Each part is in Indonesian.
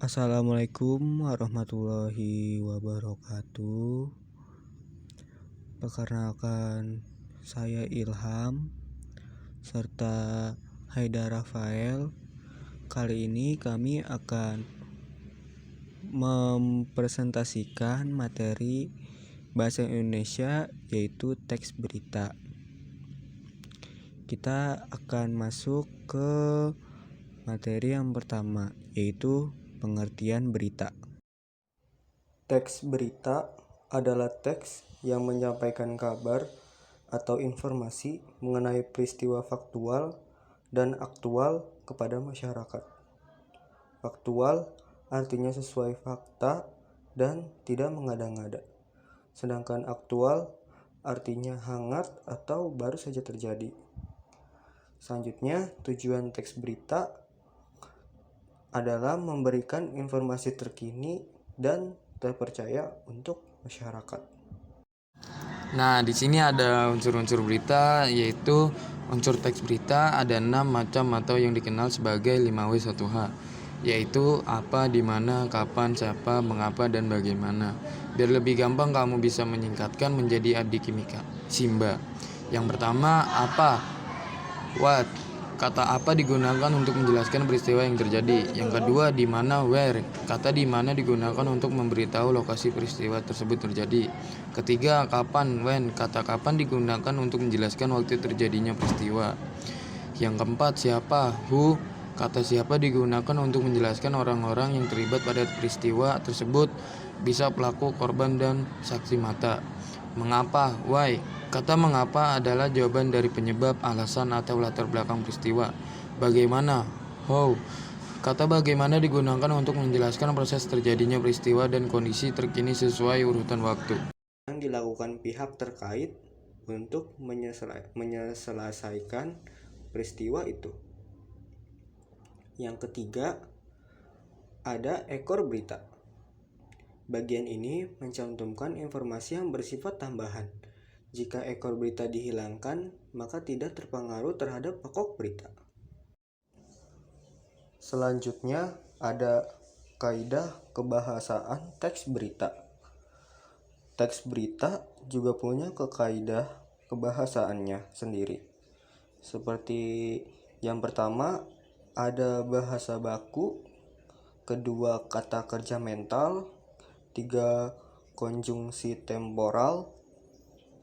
Assalamualaikum warahmatullahi wabarakatuh. Perkenalkan, saya Ilham serta Haidar Rafael. Kali ini kami akan mempresentasikan materi bahasa Indonesia, yaitu teks berita. Kita akan masuk ke materi yang pertama, yaitu pengertian berita. Teks berita adalah teks yang menyampaikan kabar atau informasi mengenai peristiwa faktual dan aktual kepada masyarakat. Faktual artinya sesuai fakta dan tidak mengada-ngada. Sedangkan aktual artinya hangat atau baru saja terjadi. Selanjutnya, tujuan teks berita adalah memberikan informasi terkini dan terpercaya untuk masyarakat. Nah, di sini ada unsur-unsur berita, yaitu unsur teks berita ada 6 macam atau yang dikenal sebagai 5W1H, yaitu apa, di mana, kapan, siapa, mengapa, dan bagaimana. Biar lebih gampang kamu bisa menyingkatkan menjadi adik kimika Simba. Yang pertama, apa? What? Kata apa digunakan untuk menjelaskan peristiwa yang terjadi. Yang kedua, di mana, where. Kata di mana digunakan untuk memberitahu lokasi peristiwa tersebut terjadi. Ketiga, kapan, when. Kata kapan digunakan untuk menjelaskan waktu terjadinya peristiwa. Yang keempat, siapa, who. Kata siapa digunakan untuk menjelaskan orang-orang yang terlibat pada peristiwa tersebut, bisa pelaku, korban, dan saksi mata. Mengapa, why. Kata mengapa adalah jawaban dari penyebab, alasan, atau latar belakang peristiwa. Bagaimana, how. Kata bagaimana digunakan untuk menjelaskan proses terjadinya peristiwa dan kondisi terkini sesuai urutan waktu Yang dilakukan pihak terkait untuk menyelesaikan peristiwa itu. Yang ketiga, ada ekor berita. Bagian ini mencantumkan informasi yang bersifat tambahan. Jika ekor berita dihilangkan, maka tidak terpengaruh terhadap pokok berita. Selanjutnya, ada kaidah kebahasaan teks berita. Teks berita juga punya kaidah kebahasaannya sendiri. Seperti yang pertama, ada bahasa baku, kedua kata kerja mental, tiga konjungsi temporal,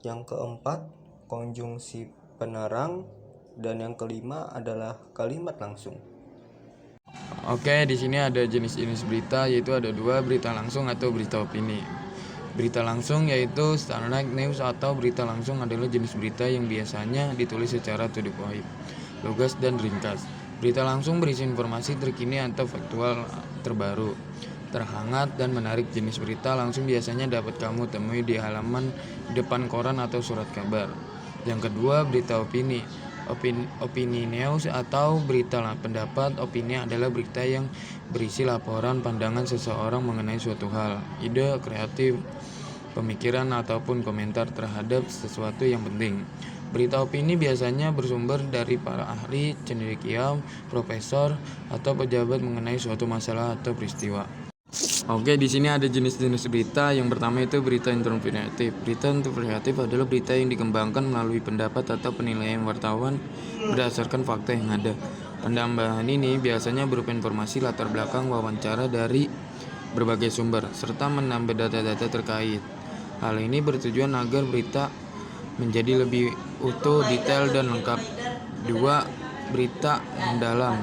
yang keempat konjungsi penerang, dan yang kelima adalah kalimat langsung. Oke, di sini ada jenis-jenis berita, yaitu ada 2, berita langsung atau berita opini. Berita langsung yaitu standard news atau berita langsung adalah jenis berita yang biasanya ditulis secara to the point, lugas dan ringkas. Berita langsung berisi informasi terkini atau faktual terbaru, terhangat dan menarik. Jenis berita langsung biasanya dapat kamu temui di halaman depan koran atau surat kabar. Yang kedua, berita opini. Opini news atau berita pendapat. Opini adalah berita yang berisi laporan pandangan seseorang mengenai suatu hal, ide kreatif, pemikiran ataupun komentar terhadap sesuatu yang penting. Berita opini biasanya bersumber dari para ahli, cendekia, profesor, atau pejabat mengenai suatu masalah atau peristiwa. Oke, di sini ada jenis-jenis berita. Yang pertama itu berita interpretatif. Berita interpretatif adalah berita yang dikembangkan melalui pendapat atau penilaian wartawan berdasarkan fakta yang ada. Penambahan ini biasanya berupa informasi latar belakang wawancara dari berbagai sumber, serta menambah data-data terkait. Hal ini bertujuan agar berita menjadi lebih utuh, detail, dan lengkap. 2. Berita mendalam.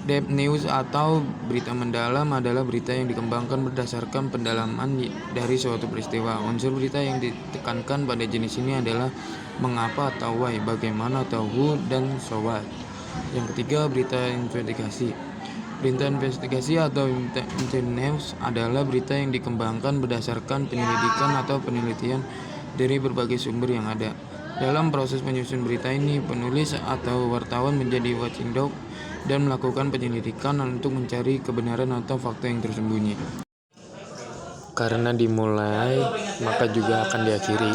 Deep news atau berita mendalam adalah berita yang dikembangkan berdasarkan pendalaman dari suatu peristiwa. Unsur berita yang ditekankan pada jenis ini adalah mengapa atau why, bagaimana atau who, dan so what. Yang ketiga, berita investigasi. Berita investigasi atau news adalah berita yang dikembangkan berdasarkan penyelidikan atau penelitian dari berbagai sumber yang ada. Dalam proses penyusun berita ini, penulis atau wartawan menjadi watchdog dan melakukan penyelidikan untuk mencari kebenaran atau fakta yang tersembunyi. Karena dimulai, maka juga akan diakhiri.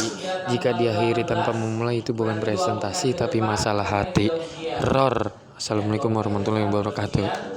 Jika diakhiri tanpa memulai, itu bukan presentasi, tapi masalah hati. Assalamualaikum warahmatullahi wabarakatuh.